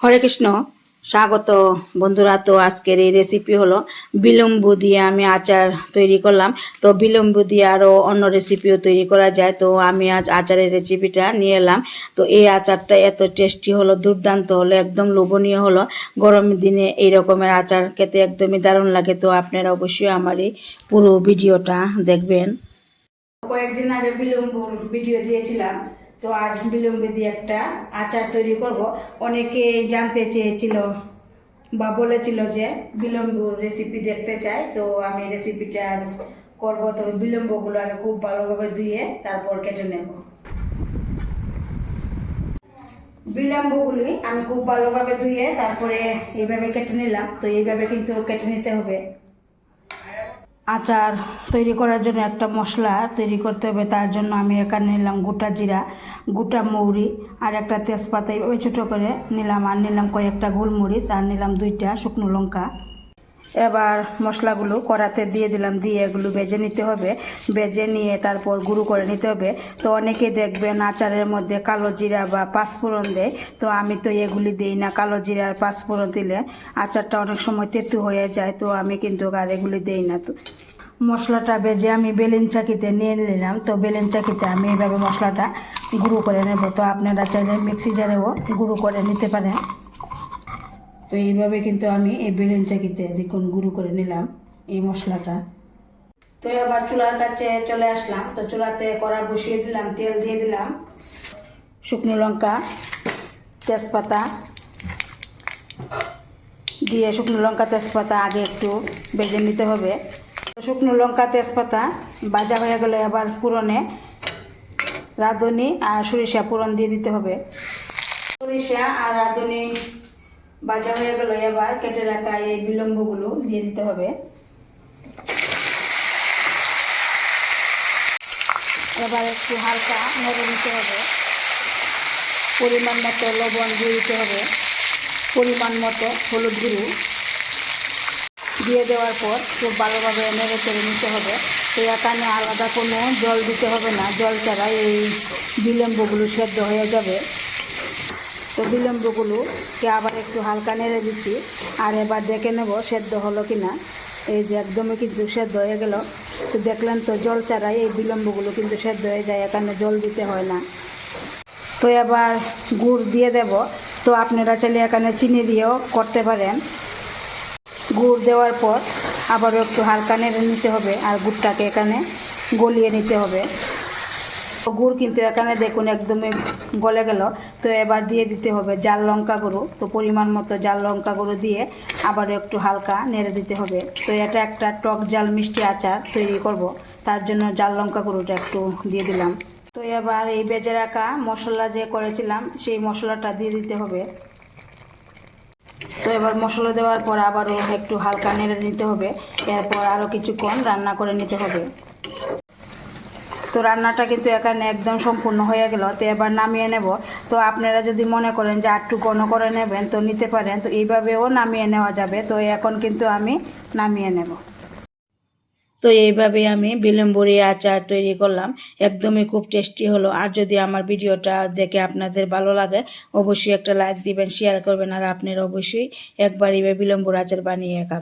হরে কৃষ্ণ, স্বাগত বন্ধুরা। তো আজকের এই রেসিপি হলো বিলম্বু দিয়ে আমি আচার তৈরি করলাম। তো বিলম্বু দিয়ে আরও অন্য রেসিপিও তৈরি করা যায়। তো আমি আজ আচারের রেসিপিটা নিয়ে এলাম। তো এই আচারটা এত টেস্টি হলো, দুর্দান্ত হলো, একদম লোভনীয় হলো। গরমের দিনে এই রকমের আচার খেতে একদমই দারুণ লাগে। তো আপনারা অবশ্যই আমার এই পুরো ভিডিওটা দেখবেন। কয়েকদিন আগে বিলম্বুর ভিডিও দিয়েছিলাম, তো আজ বিলম্বু দিয়ে একটা আচার তৈরি করব। অনেকে জানতে চেয়েছিল বা বলেছিল যে বিলম্বুর রেসিপি দেখতে চাই, তো আমি রেসিপিটা আজ করবো। তো বিলম্বগুলো আগে খুব ভালোভাবে ধুয়ে তারপর কেটে নেব। বিলম্বগুলি আমি খুব ভালোভাবে ধুয়ে তারপরে এইভাবে কেটে নিলাম। তো এইভাবে কিন্তু কেটে নিতে হবে। আচার তৈরি করার জন্য একটা মশলা তৈরি করতে হবে। তার জন্য আমি এখানে নিলাম গোটা জিরা, গোটা মৌরি আর একটা তেজপাতা এইভাবে ছোটো করে নিলাম। আর নিলাম কয়েকটা গোলমরিচ, আর নিলাম 2টা শুকনো লঙ্কা। এবার মশলাগুলো কড়াতে দিয়ে দিলাম, দিয়ে এগুলো ভেজে নিতে হবে। ভেজে নিয়ে তারপর গুঁড়ো করে নিতে হবে। তো অনেকে দেখবেন আচারের মধ্যে কালো জিরা বা পাঁচফোড়ন দেয়, তো আমি তো এগুলি দিই না। কালো জিরা আর পাঁচফোড়ন দিলে আচারটা অনেক সময় তেতো হয়ে যায়, তো আমি কিন্তু আর এগুলি দিই না। তো মশলাটা ভেজে আমি বেলেন চাকিতে নিয়ে নিলাম। তো বেলেন চাকিতে আমি এইভাবে মশলাটা গুঁড়ো করে নেব। তো আপনারা চাইলে মিক্সি জারেও গুঁড়ো করে নিতে পারেন। তো এইভাবে কিন্তু আমি এই বেলেন চাকিতে দেখুন গুঁড়ো করে নিলাম এই মশলাটা। তো এবার চুলার কাছে চলে আসলাম। তো চুলাতে কড়া বসিয়ে দিলাম, তেল দিয়ে দিলাম, শুকনো লঙ্কা, তেজপাতা দিয়ে শুকনো লঙ্কা তেজপাতা আগে একটু ভেজে নিতে হবে। শুকনো লঙ্কা তেজপাতা ভাজা হয়ে গেলে আবার ফোড়নে রাঁধুনি আর সরিষা ফোড়ন দিয়ে দিতে হবে। সরিষা আর রাঁধুনি ভাজা হয়ে গেল, এবার কেটে রাখা এই বিলম্বগুলো দিয়ে দিতে হবে। এবার একটু হালকা নেড়ে দিতে হবে। পরিমাণ মতো লবণ দিয়ে দিতে হবে, পরিমাণ মতো হলুদ গুঁড়ো দিয়ে দেওয়ার পর খুব ভালোভাবে নেড়ে চেড়ে নিতে হবে। তো এখানে আলাদা কোনো জল দিতে হবে না, জল ছাড়াই এই বিলম্বগুলো সেদ্ধ হয়ে যাবে। তো বিলম্বগুলোকে আবার একটু হালকা নেড়ে দিচ্ছি। আর এবার দেখে নেব সেদ্ধ হলো কি না। এই যে একদমই কিন্তু সেদ্ধ হয়ে গেল। তো দেখলেন তো, জল ছাড়াই এই বিলম্বগুলো কিন্তু সেদ্ধ হয়ে যায়, এখানে জল দিতে হয় না। তো এবার গুড় দিয়ে দেব। তো আপনারা চাইলে এখানে চিনি দিয়েও করতে পারেন। গুড় দেওয়ার পর আবারও একটু হালকা নেড়ে নিতে হবে, আর গুড়টাকে এখানে গলিয়ে নিতে হবে। গুড় কিন্তু এখানে দেখুন একদমই গলে গেল। তো এবার দিয়ে দিতে হবে জাল লঙ্কা গুঁড়ো। তো পরিমাণ মতো জাল লঙ্কা গুঁড়ো দিয়ে আবারও একটু হালকা নেড়ে দিতে হবে। তো এটা একটা টক জাল মিষ্টি আচার তৈরি করব, তার জন্য জাল লঙ্কা গুঁড়োটা একটু দিয়ে দিলাম। তো এবার এই ভেজে রাখা মশলা যে করেছিলাম সেই মশলাটা দিয়ে দিতে হবে। তো এবার মশলা দেওয়ার পর আবারও একটু হালকা নেড়ে নিতে হবে। এরপর আরও কিছুক্ষণ রান্না করে নিতে হবে। তো রান্নাটা কিন্তু এখানে একদম সম্পূর্ণ হয়ে গেল। তো এবার নামিয়ে নেব। তো আপনারা যদি মনে করেন যে একটু ঘন করে নেবেন তো নিতে পারেন, তো এইভাবেও নামিয়ে নেওয়া যাবে। তো এখন কিন্তু আমি নামিয়ে নেব। তো এইভাবে আমি বিলম্বরি আচার তৈরি করলাম, একদমই খুব টেস্টি হলো। আর যদি আমার ভিডিওটা দেখে আপনাদের ভালো লাগে অবশ্যই একটা লাইক দিবেন, শেয়ার করবেন, আর আপনারা অবশ্যই একবার এইভাবে বিলম্বর আচার বানিয়ে খাবেন।